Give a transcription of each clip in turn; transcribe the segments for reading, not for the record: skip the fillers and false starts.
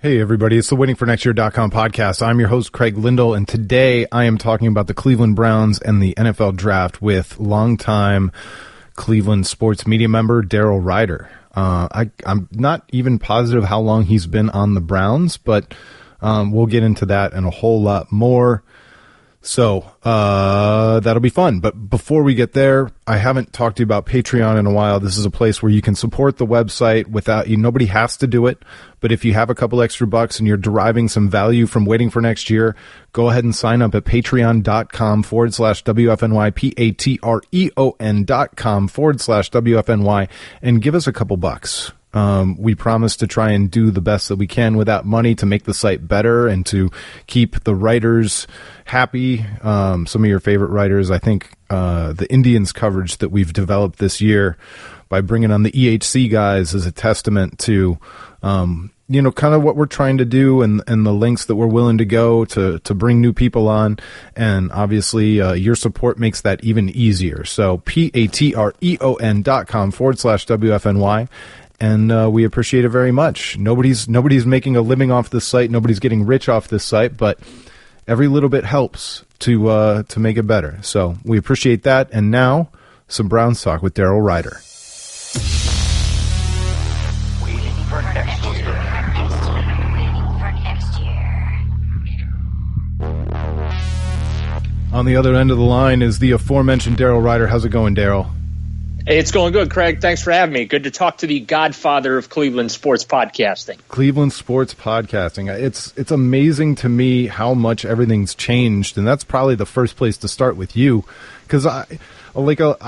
Hey everybody, it's the waitingfornextyear.com podcast. I'm your host, Craig Lindell, and today I am talking about the Cleveland Browns and the NFL draft with longtime Cleveland sports media member Daryl Ruiter. I'm not even positive how long he's been on the Browns, but we'll get into that and a whole lot more. So that'll be fun. But before we get there, I haven't talked to you about Patreon in a while. This is a place where you can support the website without you. Nobody has to do it. But if you have a couple extra bucks and you're deriving some value from Waiting for Next Year, go ahead and sign up at patreon.com/WFNY, patreon.com/WFNY, and give us a couple bucks. We promise to try and do the best that we can without money to make the site better and to keep the writers happy. Some of your favorite writers, I think the Indians coverage that we've developed this year by bringing on the EHC guys is a testament to, kind of what we're trying to do and the lengths that we're willing to go to bring new people on. And obviously, your support makes that even easier. So patreon.com/WFNY. And we appreciate it very much. Nobody's making a living off this site. Nobody's getting rich off this site, but every little bit helps to make it better. So we appreciate that. And now, some Browns talk with Daryl Ruiter. Waiting for next year. Waiting for next year. On the other end of the line is the aforementioned Daryl Ruiter. How's it going, Daryl? Hey, it's going good, Craig. Thanks for having me. Good to talk to the godfather of Cleveland sports podcasting. Cleveland sports podcasting. It's amazing to me how much everything's changed, and that's probably the first place to start with you, because I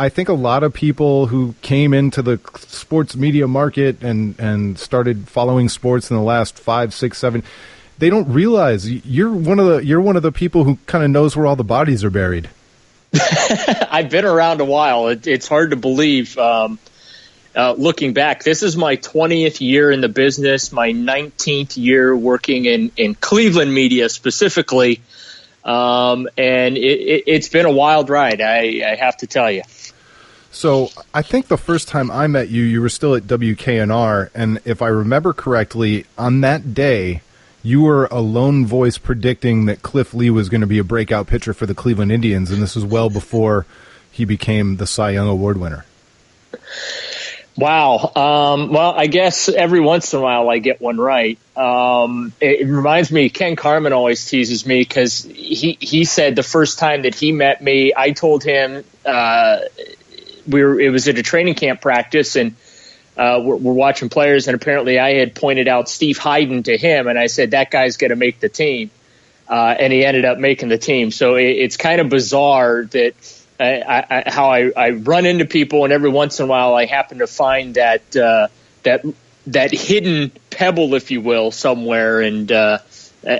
think a lot of people who came into the sports media market and started following sports in the last 5, 6, 7, they don't realize you're one of the people who kind of knows where all the bodies are buried. I've been around a while. It's hard to believe. Looking back, this is my 20th year in the business, my 19th year working in Cleveland media specifically, and it's been a wild ride, I have to tell you. So I think the first time I met you, you were still at WKNR, and if I remember correctly, on that day, you were a lone voice predicting that Cliff Lee was going to be a breakout pitcher for the Cleveland Indians, and this was well before he became the Cy Young Award winner. Wow. Well, I guess every once in a while I get one right. It reminds me, Ken Carman always teases me because he said the first time that he met me, I told him it was at a training camp practice, and we're watching players, and apparently I had pointed out Steve Hyden to him, and I said, that guy's going to make the team. And he ended up making the team. So it's kind of bizarre that how I run into people, and every once in a while I happen to find that hidden pebble, if you will, somewhere. And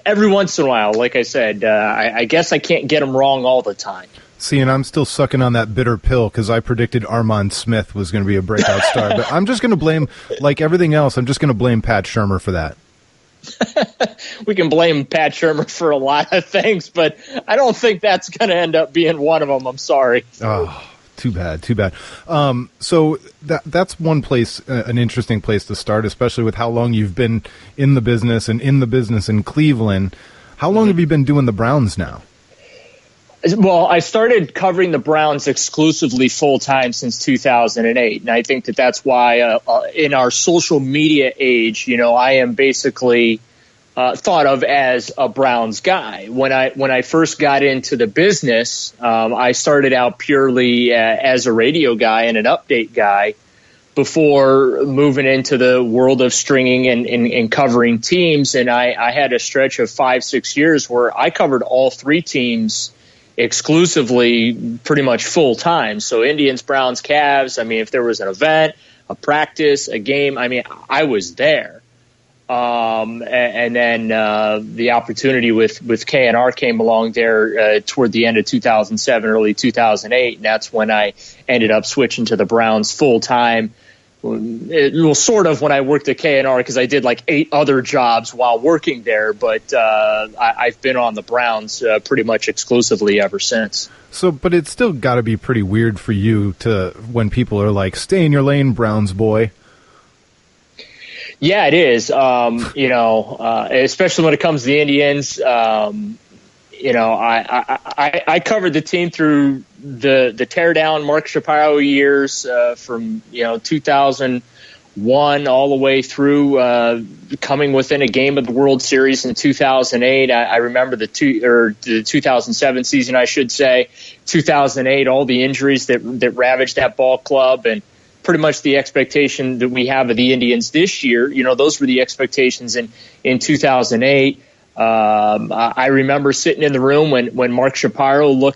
every once in a while, like I said, I guess I can't get them wrong all the time. See, and I'm still sucking on that bitter pill because I predicted Armand Smith was going to be a breakout star. But I'm just going to blame, like everything else, I'm just going to blame Pat Shurmur for that. We can blame Pat Shurmur for a lot of things, but I don't think that's going to end up being one of them. I'm sorry. Oh, too bad. So that's one place, an interesting place to start, especially with how long you've been in the business in Cleveland. How long have you been doing the Browns now? Well, I started covering the Browns exclusively full-time since 2008, and I think that's why in our social media age, I am basically thought of as a Browns guy. When I first got into the business, I started out purely as a radio guy and an update guy before moving into the world of stringing and covering teams, and I had a stretch of 5-6 years where I covered all three teams exclusively pretty much full time. So Indians, Browns, Cavs. I mean, if there was an event, a practice, a game, I was there. And then the opportunity with KNR came along there toward the end of 2007, early 2008. And that's when I ended up switching to the Browns full time. Well, sort of when I worked at KNR, because I did like 8 other jobs while working there, but I've been on the Browns pretty much exclusively ever since. So, but it's still got to be pretty weird for you when people are like, stay in your lane, Browns boy. Yeah, it is. Especially when it comes to the Indians. I covered the team through the teardown Mark Shapiro years from 2001 all the way through coming within a game of the World Series in 2008. I remember the 2007 season, I should say, 2008, all the injuries that ravaged that ball club, and pretty much the expectation that we have of the Indians this year. Those were the expectations in 2008. I remember sitting in the room when Mark Shapiro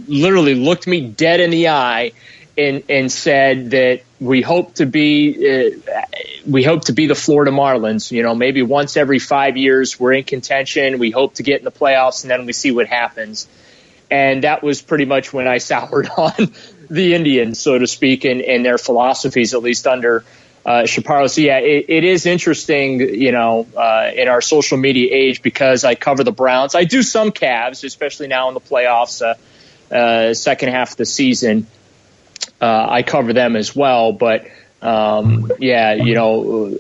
literally looked me dead in the eye and said that we hope to be the Florida Marlins. Maybe once every 5 years we're in contention. We hope to get in the playoffs, and then we see what happens. And that was pretty much when I soured on the Indians, so to speak, and their philosophies, at least under Shapiro. So, yeah, it is interesting, in our social media age, because I cover the Browns. I do some Cavs, especially now in the playoffs, second half of the season. I cover them as well. But,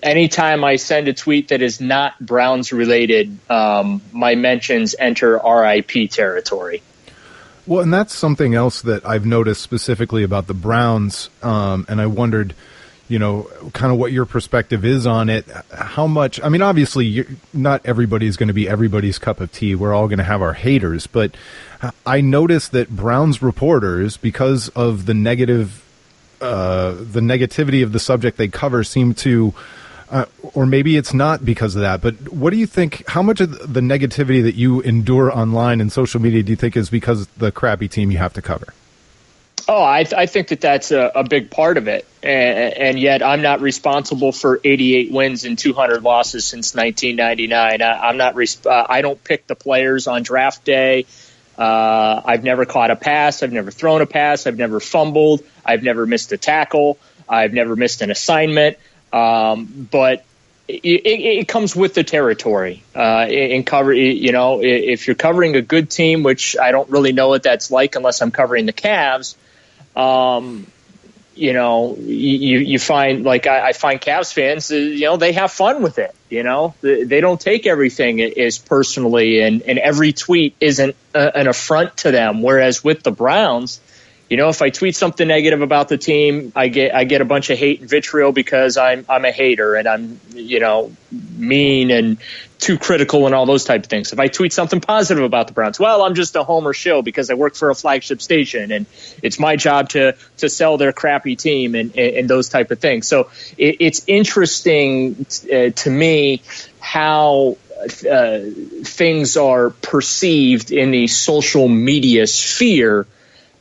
anytime I send a tweet that is not Browns related, my mentions enter RIP territory. Well, and that's something else that I've noticed specifically about the Browns, and I wondered, kind of what your perspective is on it. How much, obviously, not everybody's going to be everybody's cup of tea. We're all going to have our haters, but I noticed that Browns reporters, because of the negativity of the subject they cover, seem to, or maybe it's not because of that, but what do you think, how much of the negativity that you endure online and social media do you think is because of the crappy team you have to cover? Oh, I think that's a big part of it, and yet I'm not responsible for 88 wins and 200 losses since 1999. I don't pick the players on draft day. I've never caught a pass. I've never thrown a pass. I've never fumbled. I've never missed a tackle. I've never missed an assignment. But it comes with the territory. If you're covering a good team, which I don't really know what that's like unless I'm covering the Cavs. You find, like, I find Cavs fans, they have fun with it. They don't take everything as personally, and every tweet isn't an affront to them. Whereas with the Browns, if I tweet something negative about the team, I get a bunch of hate and vitriol because I'm a hater and I'm, mean and too critical and all those type of things. If I tweet something positive about the Browns, well, I'm just a homer shill because I work for a flagship station and it's my job to sell their crappy team and those type of things. So it's interesting to me how things are perceived in the social media sphere.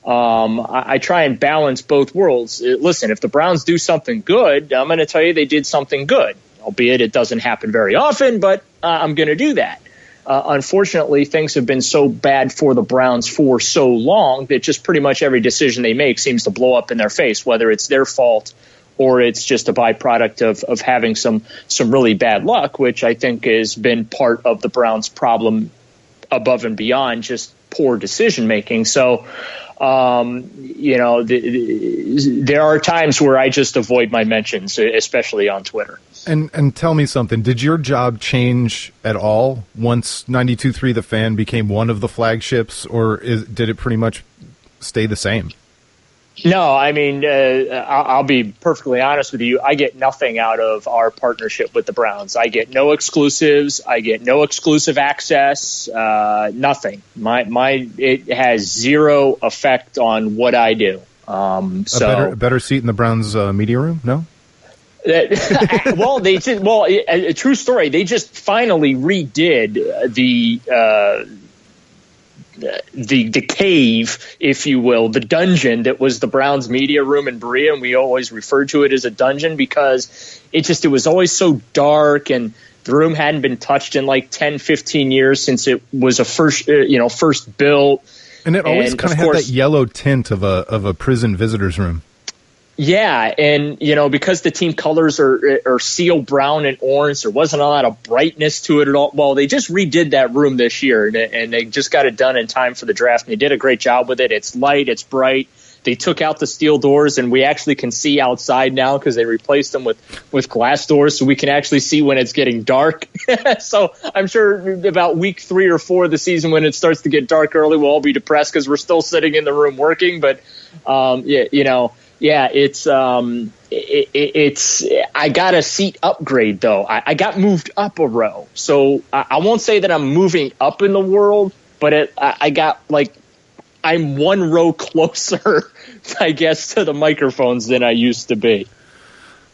I try and balance both worlds. Listen, if the Browns do something good, I'm going to tell you they did something good, albeit it doesn't happen very often, but I'm going to do that. Unfortunately, things have been so bad for the Browns for so long that just pretty much every decision they make seems to blow up in their face, whether it's their fault or it's just a byproduct of having some really bad luck, which I think has been part of the Browns' problem above and beyond just poor decision making. So, there are times where I just avoid my mentions, especially on Twitter. And tell me something. Did your job change at all once 92.3 The Fan became one of the flagships, or did it pretty much stay the same? No, I'll be perfectly honest with you. I get nothing out of our partnership with the Browns. I get no exclusives. I get no exclusive access. Nothing. It has zero effect on what I do. A better seat in the Browns media room? No. A true story. They just finally redid the cave, if you will, the dungeon that was the Browns media room in Berea, and we always referred to it as a dungeon because it was always so dark, and the room hadn't been touched in like 10, 15 years since it was first built. And it always kind of had that yellow tint of a prison visitor's room. Yeah, and because the team colors are seal brown and orange, there wasn't a lot of brightness to it at all. Well, they just redid that room this year, and they just got it done in time for the draft, and they did a great job with it. It's light, it's bright. they took out the steel doors, and we actually can see outside now because they replaced them with glass doors, so we can actually see when it's getting dark. So I'm sure about week 3 or 4 of the season, when it starts to get dark early, we'll all be depressed because we're still sitting in the room working. But it's I got a seat upgrade though. I got moved up a row, so I won't say that I'm moving up in the world, but I got like I'm one row closer, I guess, to the microphones than I used to be.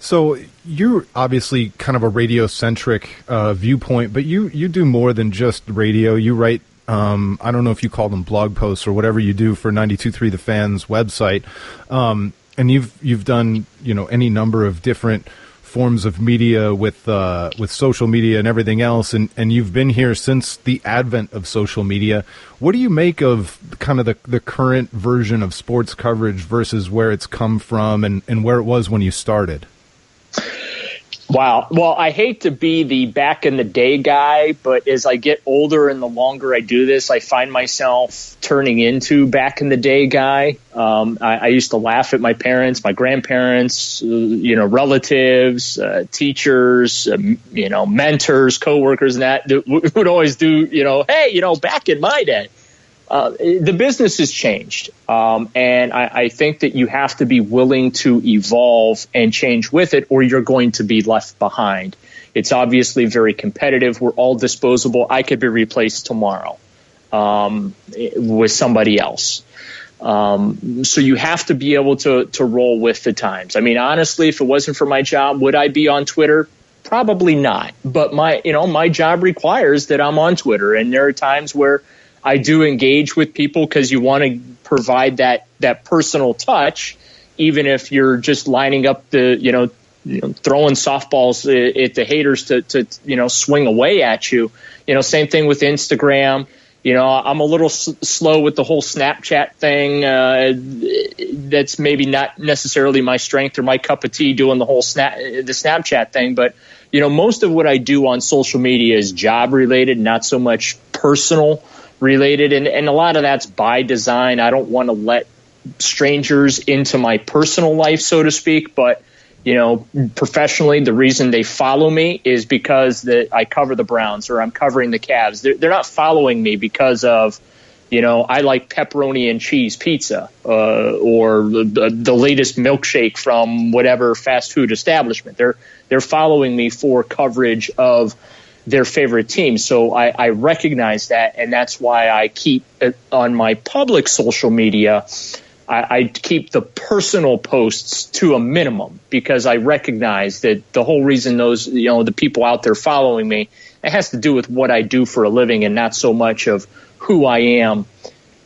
So you're obviously kind of a radio-centric viewpoint, but you do more than just radio. You write, I don't know if you call them blog posts or whatever you do for 92.3 The Fan's website, and you've done any number of different forms of media with social media and everything else, and you've been here since the advent of social media. What do you make of kind of the current version of sports coverage versus where it's come from and where it was when you started? Wow. Well, I hate to be the back in the day guy, but as I get older and the longer I do this, I find myself turning into back in the day guy. I used to laugh at my parents, my grandparents, relatives, teachers, mentors, coworkers, and that would always do, hey, back in my day. The business has changed, and I think that you have to be willing to evolve and change with it, or you're going to be left behind. It's obviously very competitive. We're all disposable. I could be replaced tomorrow with somebody else. So you have to be able to roll with the times. I mean, honestly, if it wasn't for my job, would I be on Twitter? Probably not. But my job requires that I'm on Twitter, and there are times where I do engage with people because you want to provide that personal touch, even if you're just lining up the, throwing softballs at the haters to swing away at you. Same thing with Instagram. I'm a little slow with the whole Snapchat thing. That's maybe not necessarily my strength or my cup of tea, doing the whole the Snapchat thing. But, most of what I do on social media is job related, not so much personal related, and a lot of that's by design. I don't want to let strangers into my personal life, so to speak, but professionally, the reason they follow me is because that I cover the Browns or I'm covering the Cavs. They're not following me because of I like pepperoni and cheese pizza or the latest milkshake from whatever fast food establishment. They're following me for coverage of their favorite team. So I recognize that, and that's why I keep on my public social media, I keep the personal posts to a minimum, because I recognize that the whole reason those, the people out there following me, it has to do with what I do for a living and not so much of who I am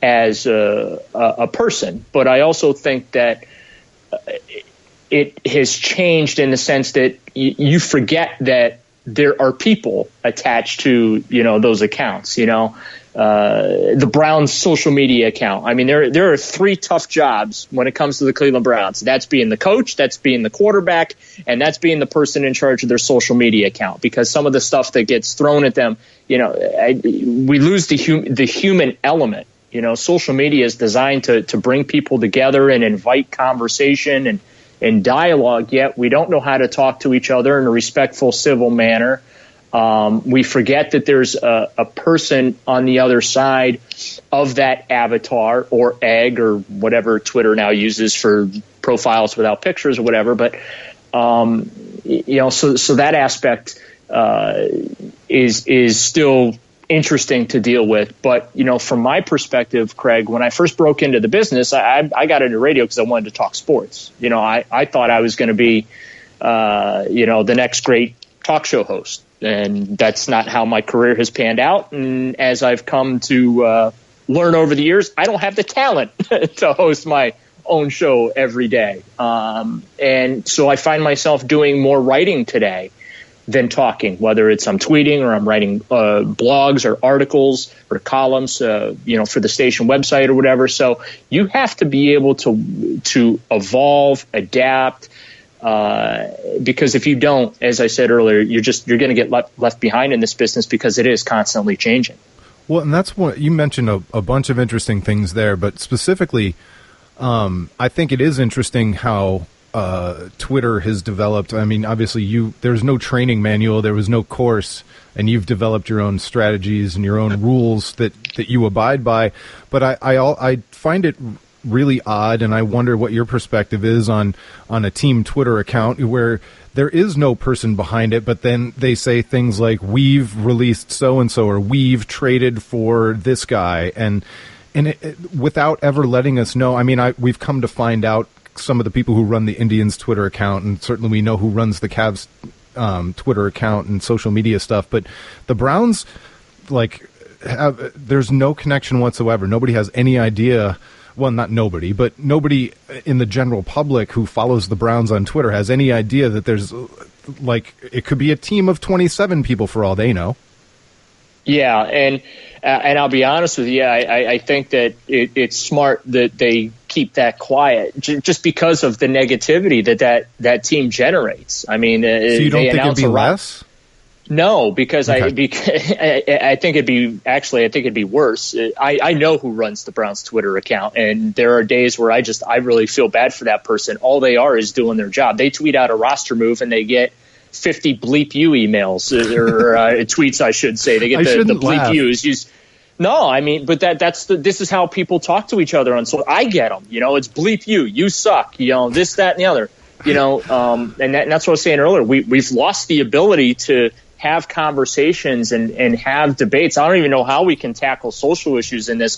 as a person. But I also think that it has changed in the sense that you forget that there are people attached to, those accounts, the Browns social media account. I mean, there are 3 tough jobs when it comes to the Cleveland Browns. That's being the coach, that's being the quarterback, and that's being the person in charge of their social media account, because some of the stuff that gets thrown at them, we lose the human element. Social media is designed to bring people together and invite conversation and dialogue, yet we don't know how to talk to each other in a respectful, civil manner. We forget that there's a person on the other side of that avatar or egg or whatever Twitter now uses for profiles without pictures or whatever. But, so that aspect is still interesting to deal with. But, from my perspective, Craig, when I first broke into the business, I got into radio because I wanted to talk sports. I thought I was going to be, the next great talk show host. And that's not how my career has panned out. And as I've come to learn over the years, I don't have the talent to host my own show every day. And so I find myself doing more writing today than talking, whether it's I'm tweeting or I'm writing blogs or articles or columns, for the station website or whatever. So you have to be able to evolve, adapt, because if you don't, as I said earlier, you're going to get left behind in this business because it is constantly changing. Well, and that's what you mentioned a bunch of interesting things there, but specifically I think it is interesting how Twitter has developed. I mean, obviously, there's no training manual, there was no course, and you've developed your own strategies and your own rules that you abide by. But I find it really odd, and I wonder what your perspective is on a team Twitter account where there is no person behind it, but then they say things like, we've released so-and-so, or we've traded for this guy, and without ever letting us know. I mean, we've come to find out some of the people who run the Indians Twitter account, and certainly we know who runs the Cavs Twitter account and social media stuff, but the Browns, there's no connection whatsoever. Nobody has any idea. Well, not nobody, but nobody in the general public who follows the Browns on Twitter has any idea that there's, it could be a team of 27 people for all they know. Yeah, and I'll be honest with you, I think that it's smart that they keep that quiet just because of the negativity that team generates. I mean, so you don't think it'd be less? No, because okay. I think it'd be worse. I know who runs the Browns Twitter account, and there are days where I really feel bad for that person. All they are is doing their job. They tweet out a roster move and they get 50 bleep you emails or tweets, I should say. They get the bleep yous. No, I mean, but this is how people talk to each other on. So I get them. It's bleep you suck. This, that, and the other. And that's what I was saying earlier. We've lost the ability to have conversations and have debates. I don't even know how we can tackle social issues in this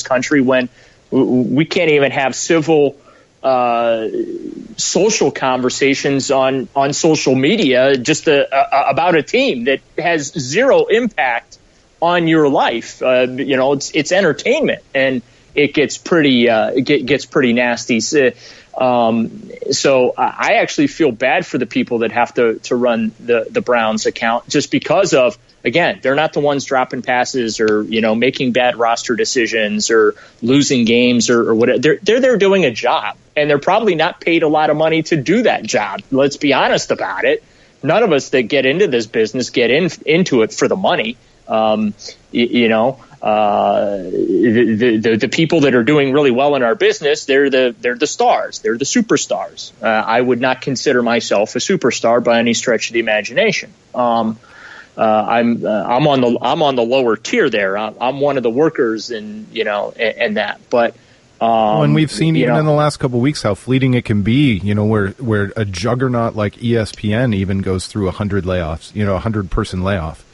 country when we can't even have civil social conversations on social media just about a team that has zero impact on your life. It's entertainment, and it gets pretty nasty. So I actually feel bad for the people that have to run the Browns account, just because of, again, they're not the ones dropping passes or, making bad roster decisions or losing games or whatever. They're there doing a job, and they're probably not paid a lot of money to do that job. Let's be honest about it. None of us that get into this business get into it for the money. The people that are doing really well in our business, they're the stars. They're the superstars. I would not consider myself a superstar by any stretch of the imagination. I'm on the lower tier there. I'm one of the workers, and that. But and we've seen even in the last couple of weeks how fleeting it can be. Where a juggernaut like ESPN even goes through 100 layoffs. 100-person layoff.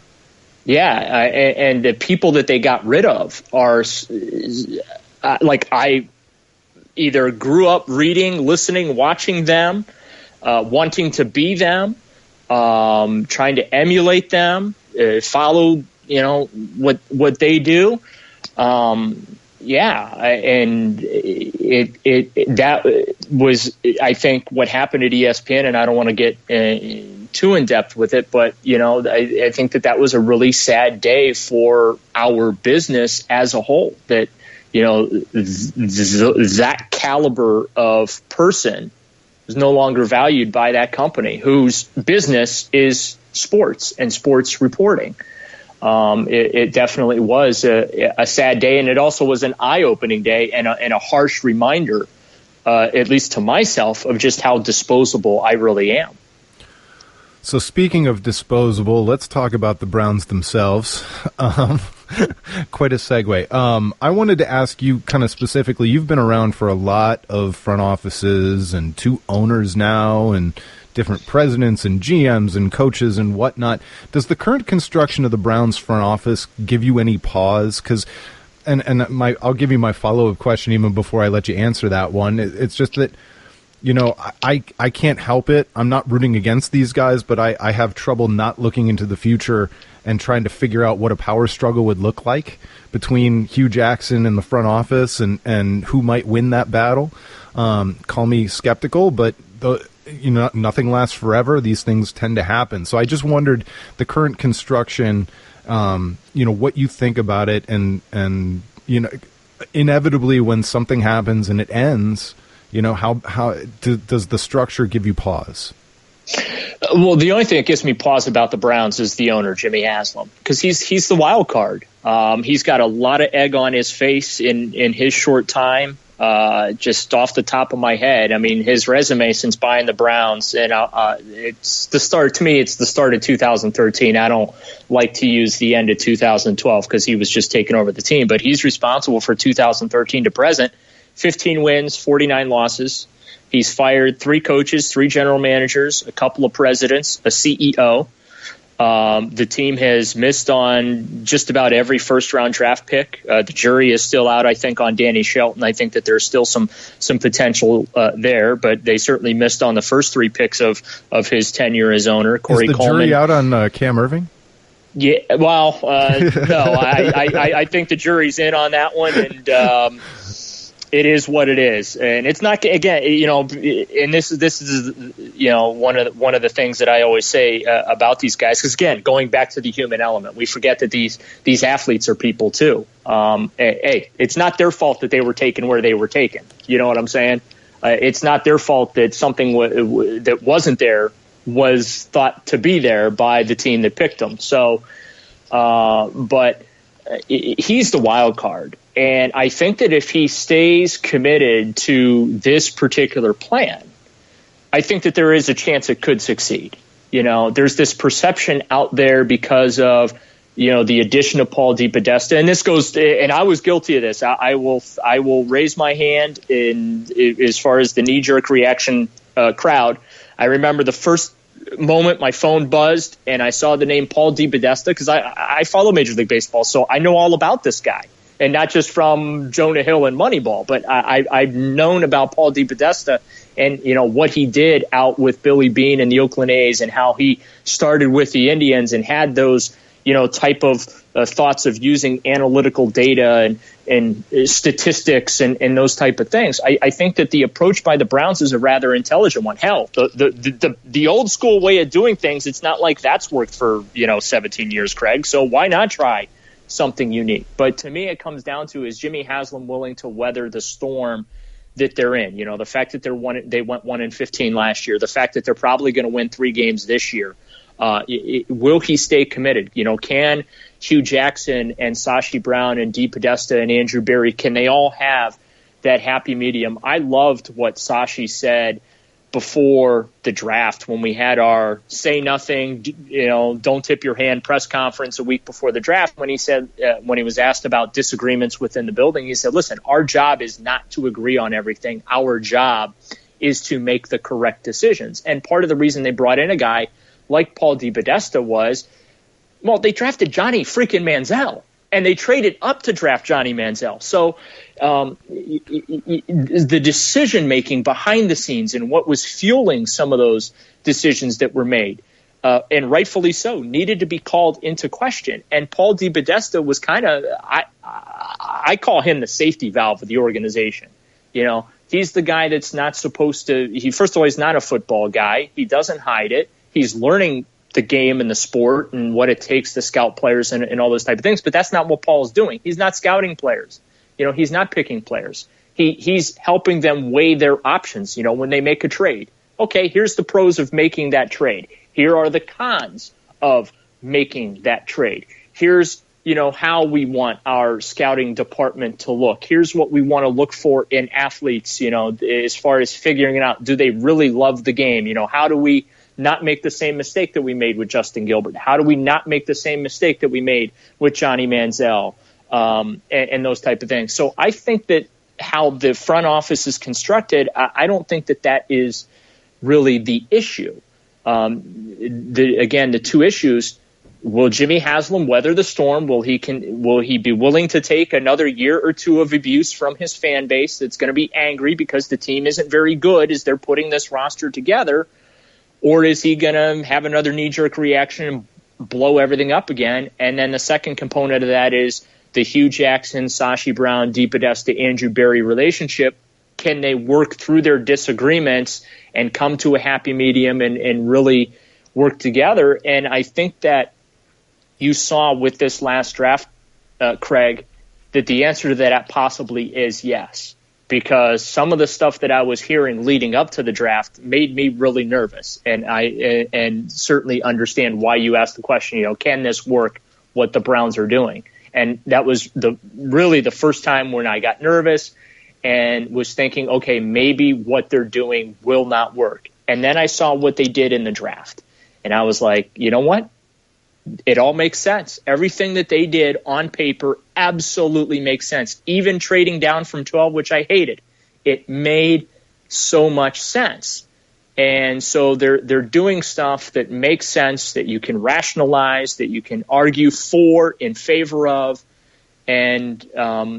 Yeah, and the people that they got rid of are I either grew up reading, listening, watching them, wanting to be them, trying to emulate them, follow what they do. And that was, I think, what happened at ESPN, and I don't want to get too in depth with it, but I think that was a really sad day for our business as a whole. That that caliber of person is no longer valued by that company, whose business is sports and sports reporting. It definitely was a sad day, and it also was an eye-opening day and a harsh reminder, at least to myself, of just how disposable I really am. So speaking of disposable, let's talk about the Browns themselves. Quite a segue. I wanted to ask you kind of specifically, you've been around for a lot of front offices and 2 owners now and different presidents and GMs and coaches and whatnot. Does the current construction of the Browns front office give you any pause? Because, I'll give you my follow-up question even before I let you answer that one. It's just that, I can't help it. I'm not rooting against these guys, but I have trouble not looking into the future and trying to figure out what a power struggle would look like between Hugh Jackson and the front office and who might win that battle. Call me skeptical, but nothing lasts forever. These things tend to happen. So I just wondered the current construction, what you think about it, and inevitably when something happens and it ends, how does the structure give you pause? Well, the only thing that gives me pause about the Browns is the owner, Jimmy Haslam, because he's the wild card. He's got a lot of egg on his face in his short time. Just off the top of my head, I mean, his resume since buying the Browns, and it's the start. To me, it's the start of 2013. I don't like to use the end of 2012 because he was just taking over the team, but he's responsible for 2013 to present. 15 wins, 49 losses. He's fired 3 coaches, 3 general managers, a couple of presidents, a CEO. The team has missed on just about every first-round draft pick. The jury is still out, I think, on Danny Shelton. I think that there's still some potential there, but they certainly missed on the first 3 picks of his tenure as owner. Corey Is the Coleman. jury out on Cam Irving? Yeah, well, no, I think the jury's in on that one, and it is what it is, and it's not, again, and this is one of the things that I always say about these guys, because again, going back to the human element, we forget that these athletes are people too. Hey, it's not their fault that they were taken where they were taken. You know what I'm saying? It's not their fault that something that wasn't there was thought to be there by the team that picked them. So, but he's the wild card. And I think that if he stays committed to this particular plan, I think that there is a chance it could succeed. There's this perception out there because of, the addition of Paul DePodesta. And this goes, and I was guilty of this. I will raise my hand as far as the knee-jerk reaction crowd. I remember the first moment my phone buzzed and I saw the name Paul DePodesta, because I follow Major League Baseball, so I know all about this guy. And not just from Jonah Hill and Moneyball, but I've known about Paul DePodesta and, what he did out with Billy Beane and the Oakland A's, and how he started with the Indians and had those, type of thoughts of using analytical data and statistics and those type of things. I think that the approach by the Browns is a rather intelligent one. Hell, the old school way of doing things, it's not like that's worked for, 17 years, Craig. So why not try something unique? But to me, it comes down to, is Jimmy Haslam willing to weather the storm that they're in? The fact that they went 1-15 last year, the fact that they're probably going to win 3 games this year. Will he stay committed? Can Hugh Jackson and Sashi Brown and DePodesta and Andrew Berry, can they all have that happy medium? I loved what Sashi said before the draft when we had our say nothing, don't tip your hand press conference a week before the draft, when he said, when he was asked about disagreements within the building, he said, listen, our job is not to agree on everything. Our job is to make the correct decisions. And part of the reason they brought in a guy like Paul DePodesta was, well, they drafted Johnny freaking Manziel, and they traded up to draft Johnny Manziel. So the decision-making behind the scenes and what was fueling some of those decisions that were made, and rightfully so, needed to be called into question. And Paul DePodesta was kind of, I call him the safety valve of the organization. He's the guy that's not supposed to, first of all, he's not a football guy. He doesn't hide it. He's learning the game and the sport and what it takes to scout players and all those type of things. But that's not what Paul's doing. He's not scouting players. He's not picking players. He's helping them weigh their options, when they make a trade. Okay, here's the pros of making that trade. Here are the cons of making that trade. Here's, how we want our scouting department to look. Here's what we want to look for in athletes, as far as figuring it out. Do they really love the game? How do we not make the same mistake that we made with Justin Gilbert? How do we not make the same mistake that we made with Johnny Manziel, and those type of things? So I think that how the front office is constructed, I don't think that is really the issue. The 2 issues: will Jimmy Haslam weather the storm? Will he be willing to take another year or 2 of abuse from his fan base that's going to be angry because the team isn't very good as they're putting this roster together? Or is he going to have another knee-jerk reaction and blow everything up again? And then the second component of that is the Hugh Jackson, Sashi Brown, DePodesta, Andrew Berry relationship. Can they work through their disagreements and come to a happy medium and really work together? And I think that you saw with this last draft, Craig, that the answer to that possibly is yes. Because some of the stuff that I was hearing leading up to the draft made me really nervous, and certainly understand why you asked the question. Can this work? What the Browns are doing, and that was really the first time when I got nervous, and was thinking, okay, maybe what they're doing will not work. And then I saw what they did in the draft. And I was like, you know what? It all makes sense. Everything that they did on paper absolutely makes sense. Even trading down from 12, which I hated, it made so much sense. And so they're doing stuff that makes sense, that you can rationalize, that you can argue for, in favor of. And,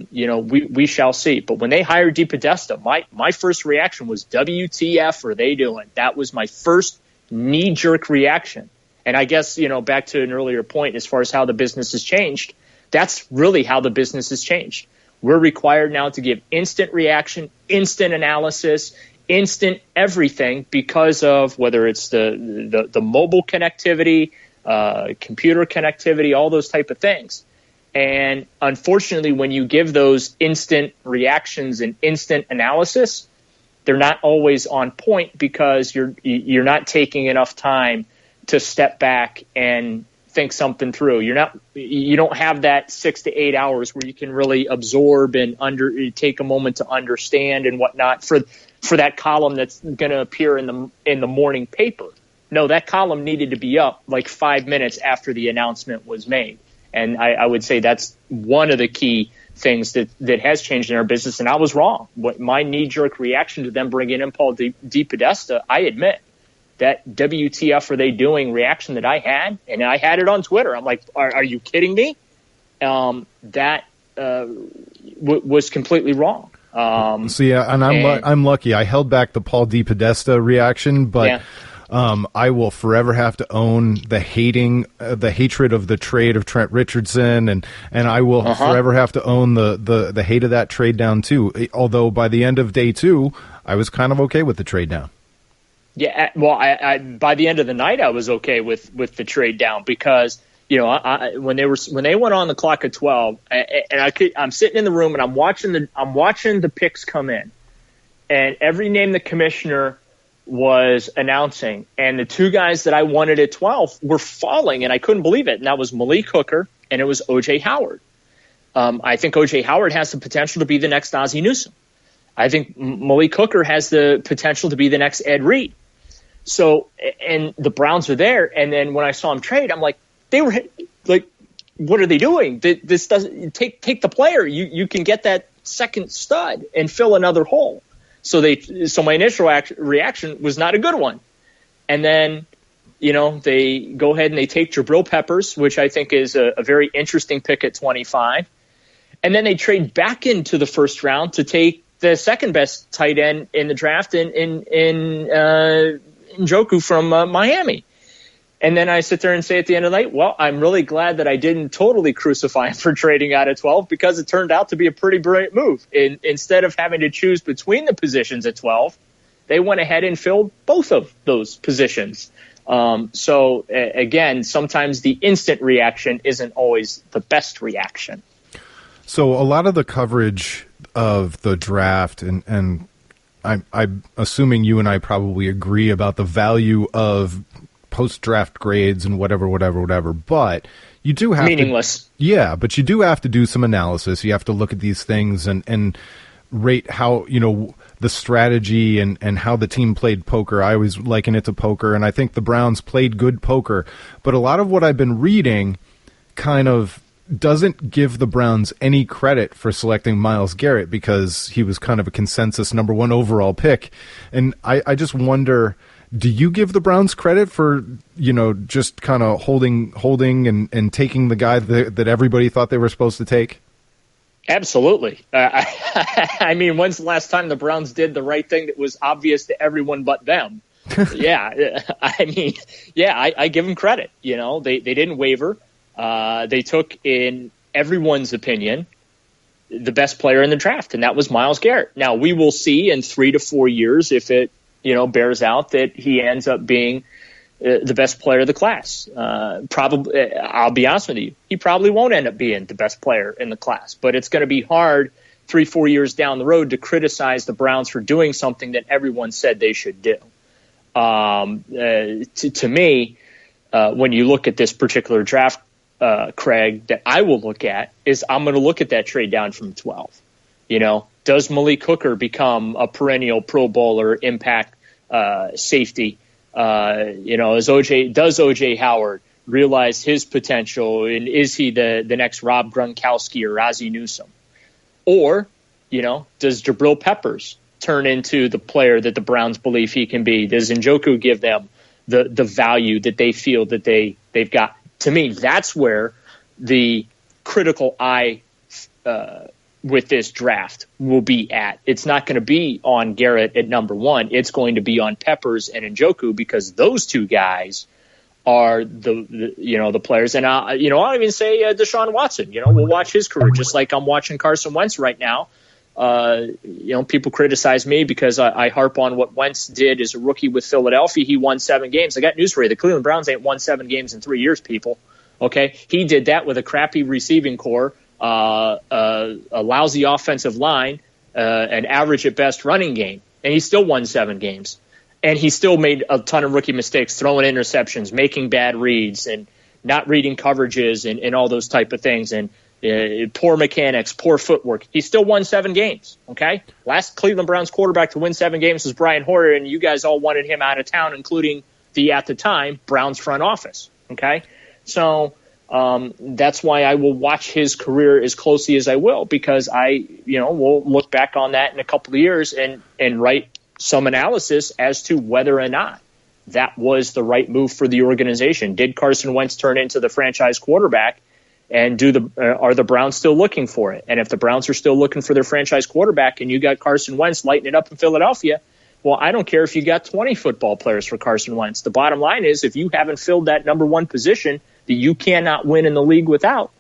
we shall see. But when they hired DePodesta, my first reaction was, WTF are they doing? That was my first knee-jerk reaction. And I guess, back to an earlier point, as far as how the business has changed, that's really how the business has changed. We're required now to give instant reaction, instant analysis, instant everything, because of whether it's the mobile connectivity, computer connectivity, all those type of things. And unfortunately, when you give those instant reactions and instant analysis, they're not always on point, because you're not taking enough time to step back and think something through. You don't have that 6 to 8 hours where you can really absorb and take a moment to understand and whatnot for that column that's going to appear in the morning paper. No, that column needed to be up like 5 minutes after the announcement was made. And I would say that's one of the key things that has changed in our business. And I was wrong. My knee-jerk reaction to them bringing in Paul DePodesta, I admit, that WTF are they doing reaction that I had, and I had it on Twitter. I'm like, are you kidding me? That was completely wrong. And I'm lucky. I held back the Paul DePodesta reaction, but yeah. I will forever have to own the hatred of the trade of Trent Richardson, and I will forever have to own the hate of that trade down too. Although by the end of day 2, I was kind of okay with the trade down. Yeah, well, I by the end of the night, I was okay with the trade down, because when they went on the clock at 12, and I'm sitting in the room and I'm watching the picks come in, and every name the commissioner was announcing, and the two guys that I wanted at 12 were falling, and I couldn't believe it. And that was Malik Hooker and it was O.J. Howard. I think O.J. Howard has the potential to be the next Ozzie Newsome. I think Malik Hooker has the potential to be the next Ed Reed. So, and the Browns are there. And then when I saw him trade, I'm like, what are they doing? This doesn't take the player. You can get that second stud and fill another hole. So my initial reaction was not a good one. And then, they go ahead and they take Jabril Peppers, which I think is a very interesting pick at 25. And then they trade back into the first round to take the second best tight end in the draft in Njoku from Miami. And then I sit there and say at the end of the night, well, I'm really glad that I didn't totally crucify him for trading out of 12, because it turned out to be a pretty brilliant move. Instead of having to choose between the positions at 12, they went ahead and filled both of those positions. So again, sometimes the instant reaction isn't always the best reaction. So a lot of the coverage of the draft, and I'm assuming you and I probably agree about the value of post-draft grades and whatever, but you do have meaningless. But you do have to do some analysis. You have to look at these things and rate how, the strategy and how the team played poker. I always liken it to poker, and I think the Browns played good poker. But a lot of what I've been reading kind of doesn't give the Browns any credit for selecting Myles Garrett, because he was kind of a consensus number 1 overall pick. And I just wonder, do you give the Browns credit for, just kind of holding and taking the guy that everybody thought they were supposed to take? Absolutely. I mean, when's the last time the Browns did the right thing that was obvious to everyone but them? Yeah. I give them credit. They didn't waver. They took, in everyone's opinion, the best player in the draft, and that was Myles Garrett. Now, we will see in 3 to 4 years if it, bears out that he ends up being the best player of the class. Probably, I'll be honest with you, he probably won't end up being the best player in the class, but it's going to be hard 3-4 years down the road to criticize the Browns for doing something that everyone said they should do. To me, when you look at this particular draft, Craig, that I will look at is I'm going to look at that trade down from 12. Does Malik Hooker become a perennial Pro Bowler, impact safety? Does OJ Howard realize his potential, and is he the next Rob Gronkowski or Ozzie Newsome? Or, does Jabril Peppers turn into the player that the Browns believe he can be? Does Njoku give them the value that they feel that they've got? To me, that's where the critical eye with this draft will be at. It's not going to be on Garrett at number 1. It's going to be on Peppers and Njoku, because those two guys are the players. And I'll even say Deshaun Watson. We'll watch his career just like I'm watching Carson Wentz right now. People criticize me because I harp on what Wentz did as a rookie with Philadelphia. He won 7 games. I got news for you. The Cleveland Browns ain't won 7 games in 3 years, people. Okay, he did that with a crappy receiving core, a lousy offensive line, an average at best running game, and he still won 7 games. And he still made a ton of rookie mistakes, throwing interceptions, making bad reads, and not reading coverages, and all those type of things, and poor mechanics, poor footwork. He still won 7 games. Okay, last Cleveland Browns quarterback to win 7 games was Brian Hoyer, and you guys all wanted him out of town, including the at the time Browns front office. Okay, so. That's why I will watch his career as closely as I will, because we'll look back on that in a couple of years and write some analysis as to whether or not that was the right move for the organization. Did Carson Wentz turn into the franchise quarterback, and are the Browns still looking for it? And if the Browns are still looking for their franchise quarterback and you got Carson Wentz lighting it up in Philadelphia, well, I don't care if you got 20 football players for Carson Wentz. The bottom line is, if you haven't filled that number 1 position that you cannot win in the league without,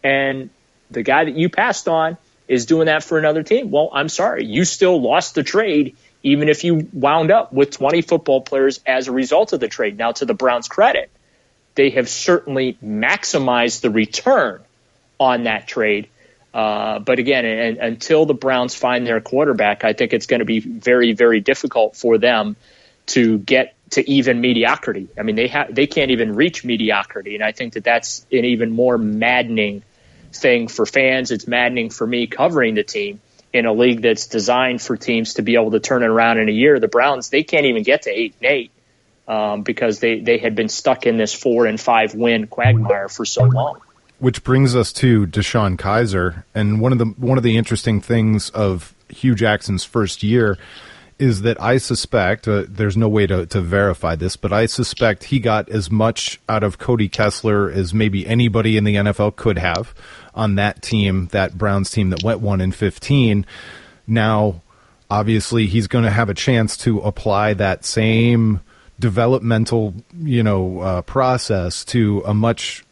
and the guy that you passed on is doing that for another team, well, I'm sorry. You still lost the trade, even if you wound up with 20 football players as a result of the trade. Now, to the Browns' credit, they have certainly maximized the return on that trade. But again, until the Browns find their quarterback, I think it's going to be very, very difficult for them to get to even mediocrity. I mean, they can't even reach mediocrity, and I think that's an even more maddening thing for fans. It's maddening for me covering the team in a league that's designed for teams to be able to turn it around in a year. The Browns, they can't even get to 8-8 because they had been stuck in this 4-5 win quagmire for so long. Which brings us to DeShone Kizer, and one of the interesting things of Hugh Jackson's first year is that I suspect, there's no way to verify this, but I suspect he got as much out of Cody Kessler as maybe anybody in the NFL could have on that team, that Browns team that went 1-15. Now, obviously, he's going to have a chance to apply that same developmental, process to a much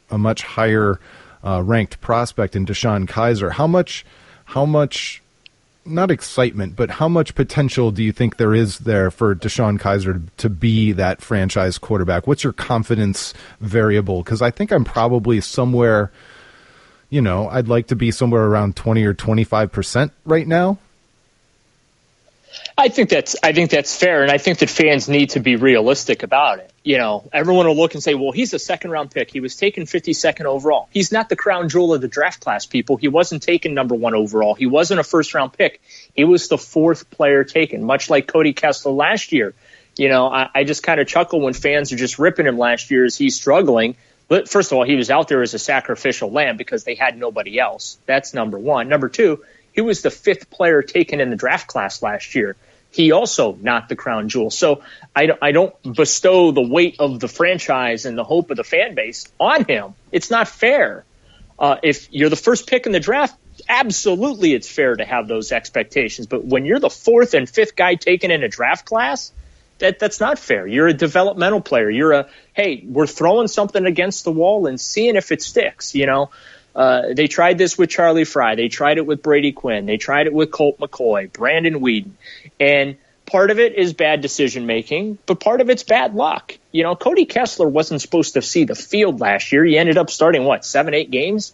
higher ranked prospect in DeShone Kizer. How much, not excitement, but how much potential do you think there is there for DeShone Kizer to be that franchise quarterback? What's your confidence variable? Because I think I'm probably somewhere, I'd like to be somewhere around 20 or 25% right now. I think that's fair, and I think that fans need to be realistic about it. Everyone will look and say, well, he's a second-round pick. He was taken 52nd overall. He's not the crown jewel of the draft class, people. He wasn't taken number 1 overall. He wasn't a first-round pick. He was the 4th player taken, much like Cody Kessler last year. I just kind of chuckle when fans are just ripping him last year as he's struggling. But first of all, he was out there as a sacrificial lamb because they had nobody else. That's number 1. Number 2, he was the 5th player taken in the draft class last year. He also not the crown jewel. So I don't bestow the weight of the franchise and the hope of the fan base on him. It's not fair. If you're the first pick in the draft, absolutely it's fair to have those expectations. But when you're the 4th and 5th guy taken in a draft class, that's not fair. You're a developmental player. Hey, we're throwing something against the wall and seeing if it sticks, They tried this with Charlie Fry. They tried it with Brady Quinn. They tried it with Colt McCoy, Brandon Weeden. And part of it is bad decision-making, but part of it's bad luck. Cody Kessler wasn't supposed to see the field last year. He ended up starting, 7-8 games?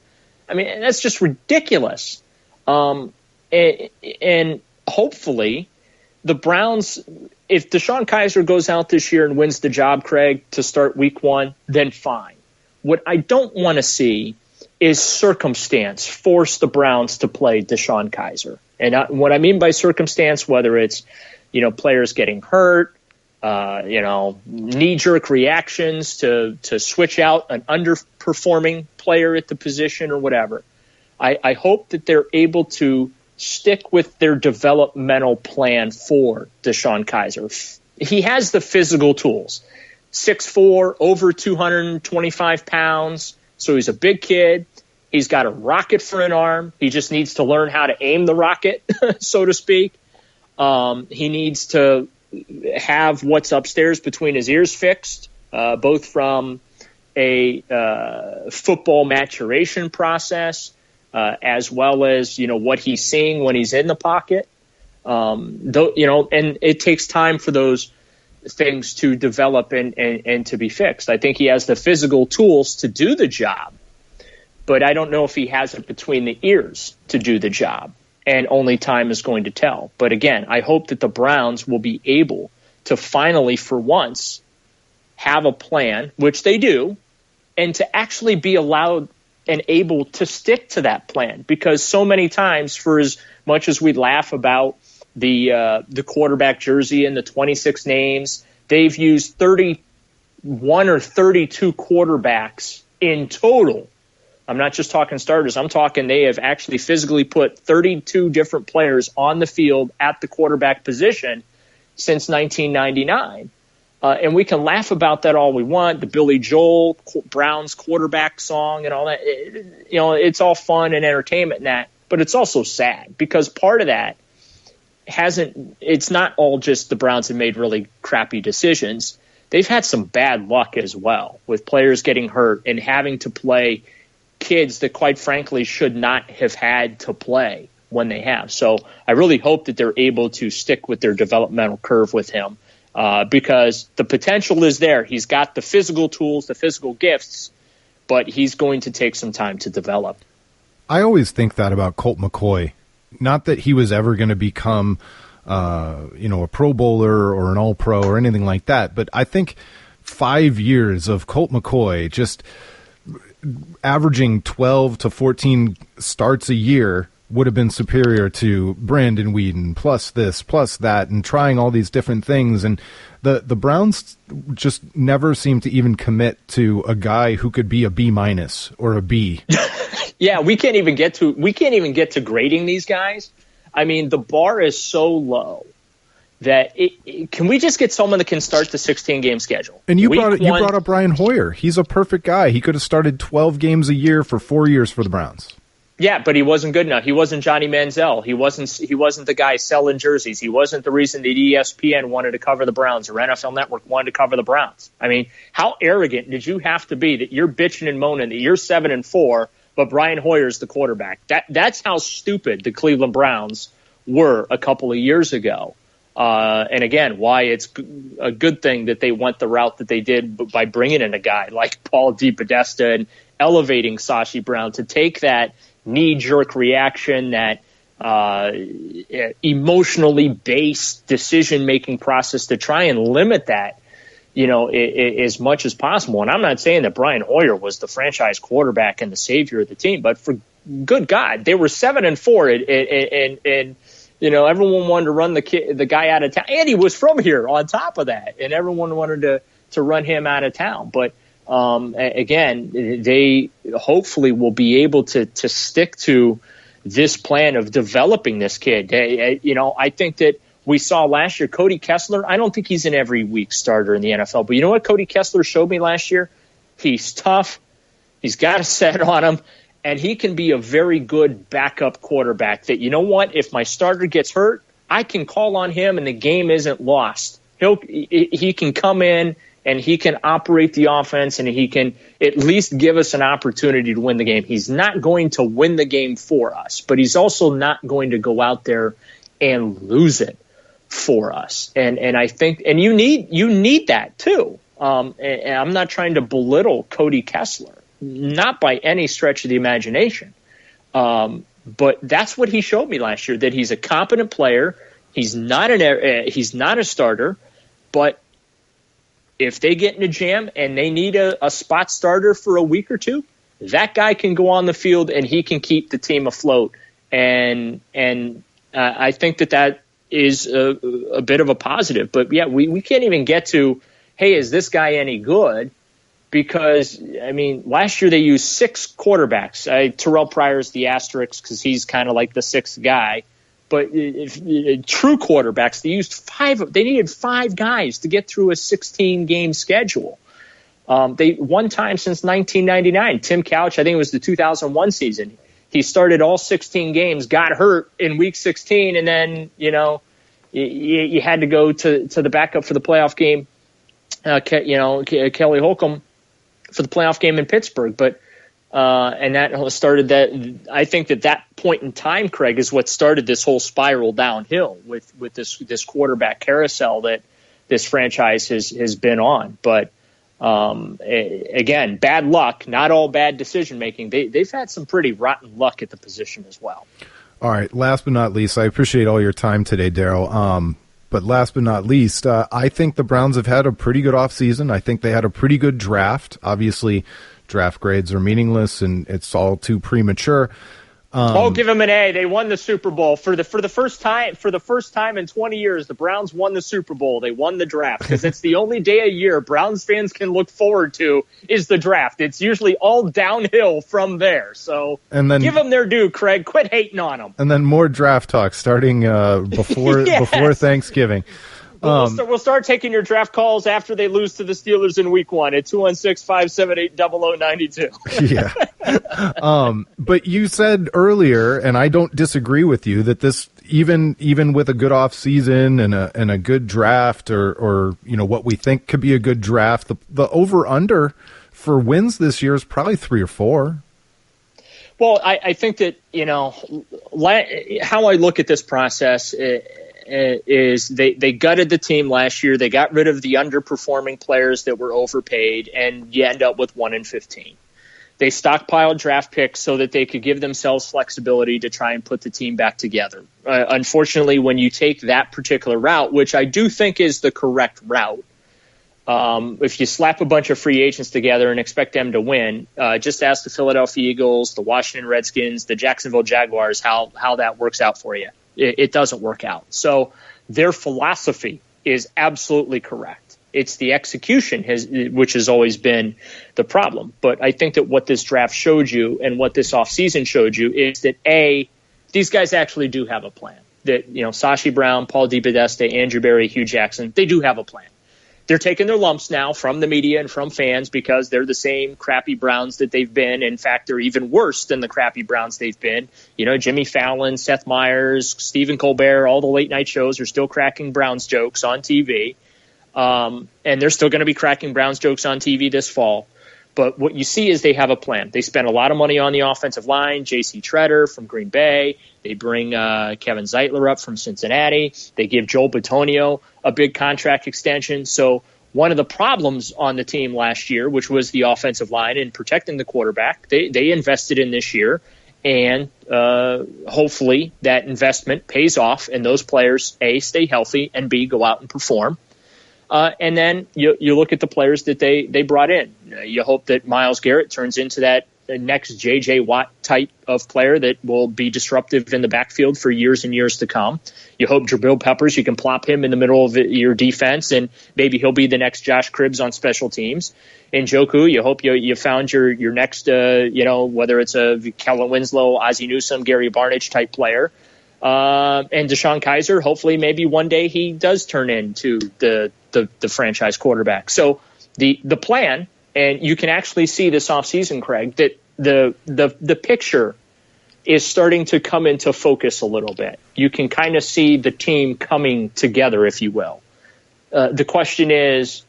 I mean, that's just ridiculous. And hopefully the Browns, if DeShone Kizer goes out this year and wins the job, Craig, to start week 1, then fine. What I don't want to see is circumstance force the Browns to play DeShone Kizer. And what I mean by circumstance, whether it's, players getting hurt, knee-jerk reactions to switch out an underperforming player at the position or whatever, I hope that they're able to stick with their developmental plan for Deshaun Kaiser. He has the physical tools. 6'4", over 225 pounds, so he's a big kid. He's got a rocket for an arm. He just needs to learn how to aim the rocket, so to speak. He needs to have what's upstairs between his ears fixed, both from a football maturation process, as well as what he's seeing when he's in the pocket. And it takes time for those things to develop and to be fixed. I think he has the physical tools to do the job, but I don't know if he has it between the ears to do the job, and only time is going to tell. But again, I hope that the Browns will be able to finally, for once, have a plan, which they do, and to actually be allowed and able to stick to that plan. Because so many times, for as much as we laugh about the quarterback jersey and the 26 names, they've used 31 or 32 quarterbacks in total. I'm not just talking starters. I'm talking they have actually physically put 32 different players on the field at the quarterback position since 1999. And we can laugh about that all we want, the Billy Joel Browns quarterback song and all that. It's all fun and entertainment and that, but it's also sad because part of that it's not all just the Browns have made really crappy decisions. They've had some bad luck as well with players getting hurt and having to play kids that quite frankly should not have had to play when they have. So I really hope that they're able to stick with their developmental curve with him because the potential is there. He's got the physical tools, the physical gifts, but he's going to take some time to develop. I always think that about Colt McCoy. Not that he was ever going to become, a Pro Bowler or an All-Pro or anything like that, but I think 5 years of Colt McCoy just averaging 12 to 14 starts a year would have been superior to Brandon Weeden, plus this, plus that, and trying all these different things. And the Browns just never seem to even commit to a guy who could be a B- or a B. Yeah, we can't even get to grading these guys. I mean, the bar is so low that can we just get someone that can start the 16-game schedule? And you brought up Brian Hoyer. He's a perfect guy. He could have started 12 games a year for 4 years for the Browns. Yeah, but he wasn't good enough. He wasn't Johnny Manziel. He wasn't the guy selling jerseys. He wasn't the reason that ESPN wanted to cover the Browns or NFL Network wanted to cover the Browns. I mean, how arrogant did you have to be that you're bitching and moaning that you're 7-4, but Brian Hoyer's the quarterback? That's how stupid the Cleveland Browns were a couple of years ago. And again, why it's a good thing that they went the route that they did by bringing in a guy like Paul DePodesta and elevating Sashi Brown to take that knee-jerk reaction, that emotionally based decision-making process to try and limit that, as much as possible. And I'm not saying that Brian Hoyer was the franchise quarterback and the savior of the team, but for good God, they were 7-4 and everyone wanted to run the guy out of town. And he was from here on top of that, and everyone wanted to run him out of town. But again, they hopefully will be able to stick to this plan of developing this kid. I think that we saw last year, Cody Kessler, I don't think he's an every week starter in the NFL, but you know what Cody Kessler showed me last year? He's tough. He's got a set on him, and he can be a very good backup quarterback that, you know what, if my starter gets hurt, I can call on him and the game isn't lost. He can come in and he can operate the offense, and he can at least give us an opportunity to win the game. He's not going to win the game for us, but he's also not going to go out there and lose it for us. And I think, and you need that too. And I'm not trying to belittle Cody Kessler, not by any stretch of the imagination. But that's what he showed me last year, that he's a competent player. He's not a starter, but if they get in a jam and they need a spot starter for a week or two, that guy can go on the field and he can keep the team afloat and I think that is a bit of a positive. But, yeah, we can't even get to, hey, is this guy any good? Because, I mean, last year they used 6 quarterbacks. Terrell Pryor's the asterisk because he's kind of like the 6th guy. But true quarterbacks, they used 5. They needed 5 guys to get through a 16-game schedule. They one time since 1999. Tim Couch, I think it was the 2001 season. He started all 16 games, got hurt in week 16, and then you had to go to the backup for the playoff game. Kelly Holcomb for the playoff game in Pittsburgh, but. And that started that. I think that point in time, Craig, is what started this whole spiral downhill with this quarterback carousel that this franchise has been on. But again, bad luck, not all bad decision making. They've had some pretty rotten luck at the position as well. All right. Last but not least, I appreciate all your time today, Daryl. But last but not least, I think the Browns have had a pretty good offseason. I think they had a pretty good draft. Obviously, draft grades are meaningless, and it's all too premature. Give them an A. They won the Super Bowl for the first time in 20 years. The Browns won the Super Bowl. They won the draft because it's the only day a year Browns fans can look forward to is the draft. It's usually all downhill from there. So give them their due, Craig. Quit hating on them. And then more draft talk starting before Thanksgiving. We'll start taking your draft calls after they lose to the Steelers in week 1 at 216-578-0092. Yeah. But you said earlier, and I don't disagree with you, that this even with a good off season and a good draft or what we think could be a good draft, the over under for wins this year is probably 3 or 4. Well, I think that, how I look at this process is they gutted the team last year. They got rid of the underperforming players that were overpaid, and you end up with 1-15. They stockpiled draft picks so that they could give themselves flexibility to try and put the team back together. Unfortunately, when you take that particular route, which I do think is the correct route, if you slap a bunch of free agents together and expect them to win, just ask the Philadelphia Eagles, the Washington Redskins, the Jacksonville Jaguars how that works out for you. It doesn't work out. So their philosophy is absolutely correct. It's the execution which has always been the problem. But I think that what this draft showed you and what this offseason showed you is that, A, these guys actually do have a plan. That, Sashi Brown, Paul DePodesta, Andrew Berry, Hugh Jackson, they do have a plan. They're taking their lumps now from the media and from fans because they're the same crappy Browns that they've been. In fact, they're even worse than the crappy Browns they've been. Jimmy Fallon, Seth Meyers, Stephen Colbert, all the late night shows are still cracking Browns jokes on TV. And they're still going to be cracking Browns jokes on TV this fall. But what you see is they have a plan. They spend a lot of money on the offensive line. J.C. Treader from Green Bay. They bring Kevin Zeitler up from Cincinnati. They give Joel Bitonio a big contract extension. So one of the problems on the team last year, which was the offensive line and protecting the quarterback, they invested in this year. And hopefully that investment pays off and those players, A, stay healthy, and B, go out and perform. And then you look at the players that they brought in. You hope that Myles Garrett turns into that next J.J. Watt type of player that will be disruptive in the backfield for years and years to come. You hope Jabril Peppers, you can plop him in the middle of your defense, and maybe he'll be the next Josh Cribbs on special teams. In Njoku, you hope you found your next, whether it's a Kellen Winslow, Ozzie Newsome, Gary Barnidge type player. And Deshaun Kaiser, hopefully maybe one day he does turn into the franchise quarterback. So the plan, and you can actually see this offseason, Craig, that the picture is starting to come into focus a little bit. You can kind of see the team coming together, if you will. The question is,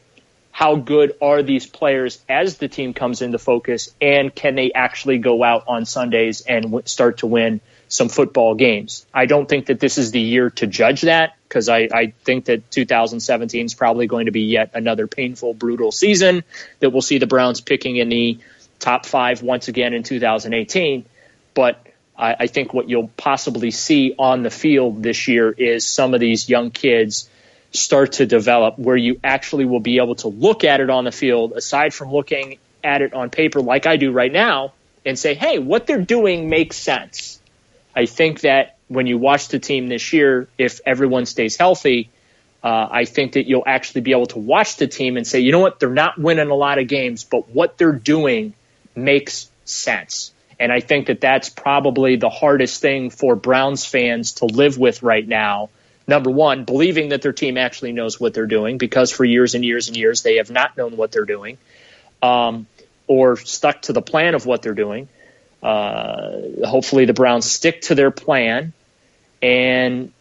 how good are these players as the team comes into focus, and can they actually go out on Sundays and start to win some football games? I don't think that this is the year to judge that, because I think that 2017 is probably going to be yet another painful, brutal season that we'll see the Browns picking in the top 5 once again in 2018. But I think what you'll possibly see on the field this year is some of these young kids start to develop where you actually will be able to look at it on the field, aside from looking at it on paper like I do right now, and say, hey, what they're doing makes sense. I think that when you watch the team this year, if everyone stays healthy, I think that you'll actually be able to watch the team and say, you know what, they're not winning a lot of games, but what they're doing makes sense. And I think that that's probably the hardest thing for Browns fans to live with right now. Number one, believing that their team actually knows what they're doing, because for years and years and years they have not known what they're doing, or stuck to the plan of what they're doing. Hopefully the Browns stick to their plan, and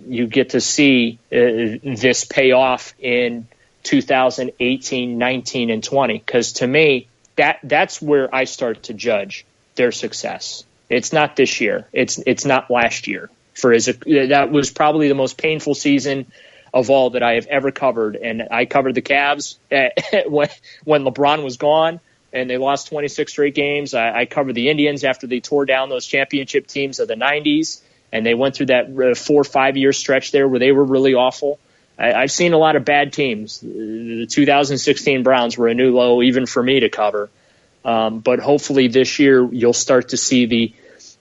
you get to see this pay off in 2018, 19, and 20. Because to me, that's where I start to judge their success. It's not this year. It's not last year. That was probably the most painful season of all that I have ever covered. And I covered the Cavs when LeBron was gone and they lost 26 straight games. I covered the Indians after they tore down those championship teams of the 90s, and they went through that 4 or 5 year stretch there where they were really awful. I've seen a lot of bad teams. The 2016 Browns were a new low even for me to cover. But hopefully this year you'll start to see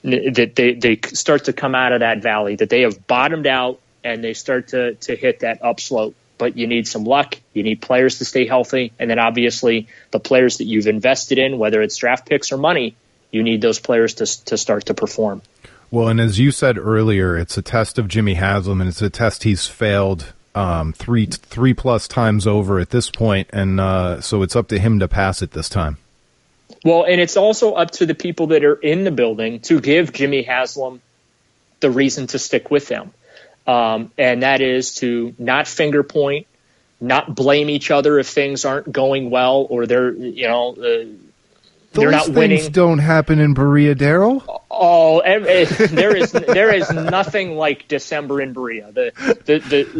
that they start to come out of that valley, that they have bottomed out and they start to hit that upslope. But you need some luck. You need players to stay healthy. And then obviously the players that you've invested in, whether it's draft picks or money, you need those players to start to perform. Well, and as you said earlier, it's a test of Jimmy Haslam, and it's a test he's failed three plus times over at this point, and so it's up to him to pass it this time. Well, and it's also up to the people that are in the building to give Jimmy Haslam the reason to stick with them. And that is to not finger point, not blame each other if things aren't going well or they're not winning. Those things don't happen in Berea, Daryl. Oh, there is nothing like December in Berea.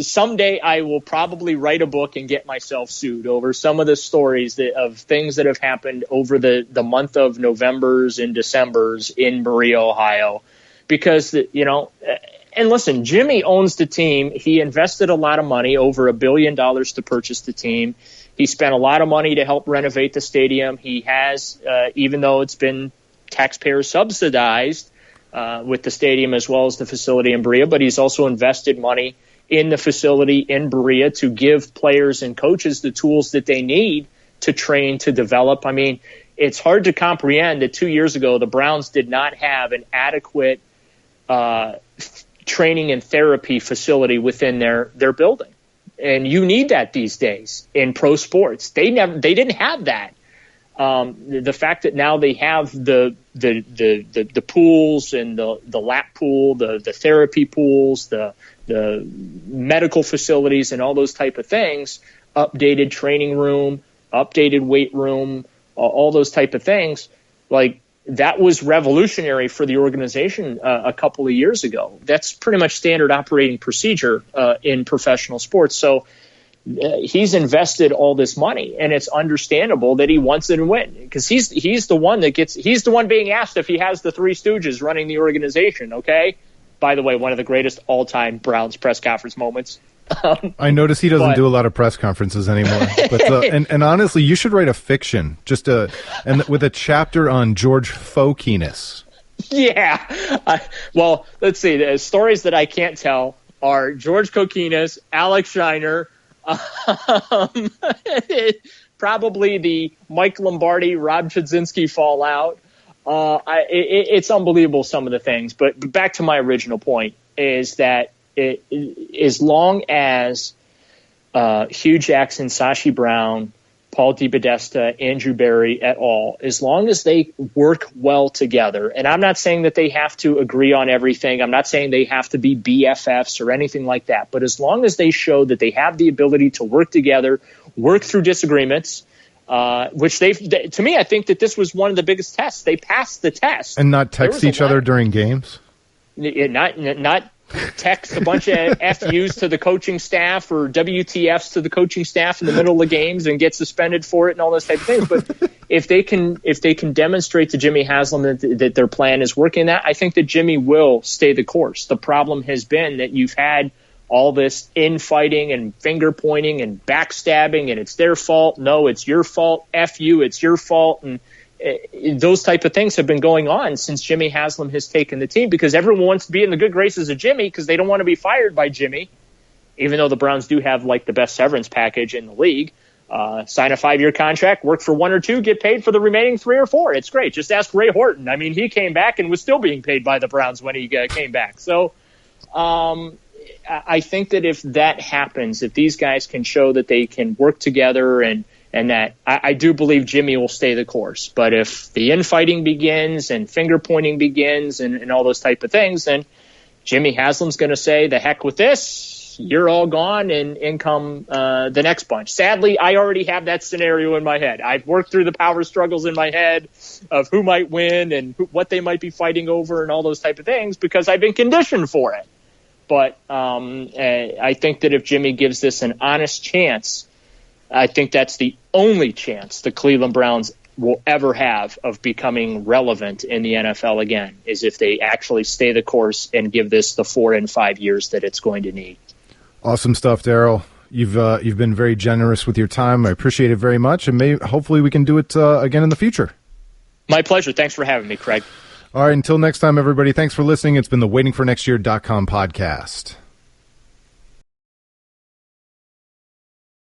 Someday I will probably write a book and get myself sued over some of the stories of things that have happened over the month of Novembers and Decembers in Berea, Ohio, because and listen, Jimmy owns the team. He invested a lot of money, over $1 billion to purchase the team. He spent a lot of money to help renovate the stadium. He has, even though it's been taxpayer subsidized with the stadium as well as the facility in Berea, but he's also invested money in the facility in Berea to give players and coaches the tools that they need to train, to develop. I mean, it's hard to comprehend that 2 years ago the Browns did not have an adequate training and therapy facility within their building. And you need that these days in pro sports. They didn't have that. The fact that now they have the pools and the lap pool, the therapy pools, the medical facilities and all those type of things, updated training room, updated weight room, all those type of things, like that was revolutionary for the organization a couple of years ago. That's pretty much standard operating procedure in professional sports. So he's invested all this money, and it's understandable that he wants it to win, because he's the one being asked if he has the Three Stooges running the organization. Okay. By the way, one of the greatest all-time Browns press conference moments. I notice he doesn't do a lot of press conferences anymore. But and honestly, you should write a fiction, with a chapter on George Fokiness. Yeah. Well, let's see. The stories that I can't tell are George Kokinis, Alex Shiner, probably the Mike Lombardi, Rob Chudzinski fallout. It's unbelievable, some of the things. But back to my original point is that as long as Hugh Jackson, Sashi Brown, Paul DePodesta, Andrew Berry et al., as long as they work well together, and I'm not saying that they have to agree on everything. I'm not saying they have to be BFFs or anything like that. But as long as they show that they have the ability to work together, work through disagreements, which to me, I think that this was one of the biggest tests. They passed the test. And not text each other during games? Not text a bunch of FUs to the coaching staff or WTFs to the coaching staff in the middle of games and get suspended for it and all those type of things. But if they can demonstrate to Jimmy Haslam that their plan is working, I think that Jimmy will stay the course. The problem has been that you've had all this infighting and finger pointing and backstabbing, and it's their fault. No, it's your fault. F you, it's your fault. And those type of things have been going on since Jimmy Haslam has taken the team, because everyone wants to be in the good graces of Jimmy because they don't want to be fired by Jimmy, even though the Browns do have like the best severance package in the league. Sign a 5-year contract, work for 1 or 2, get paid for the remaining 3 or 4. It's great. Just ask Ray Horton. I mean, he came back and was still being paid by the Browns when he came back. So I think that if that happens, if these guys can show that they can work together and that I do believe Jimmy will stay the course. But if the infighting begins and finger pointing begins and all those type of things, then Jimmy Haslam's going to say, the heck with this, you're all gone, and in come the next bunch. Sadly, I already have that scenario in my head. I've worked through the power struggles in my head of who might win and what they might be fighting over and all those type of things because I've been conditioned for it. But I think that if Jimmy gives this an honest chance, I think that's the only chance the Cleveland Browns will ever have of becoming relevant in the NFL again, is if they actually stay the course and give this the 4 and 5 years that it's going to need. Awesome stuff, Daryl. You've been very generous with your time. I appreciate it very much, and hopefully we can do it again in the future. My pleasure. Thanks for having me, Craig. All right, until next time, everybody, thanks for listening. It's been the WaitingForNextYear.com podcast.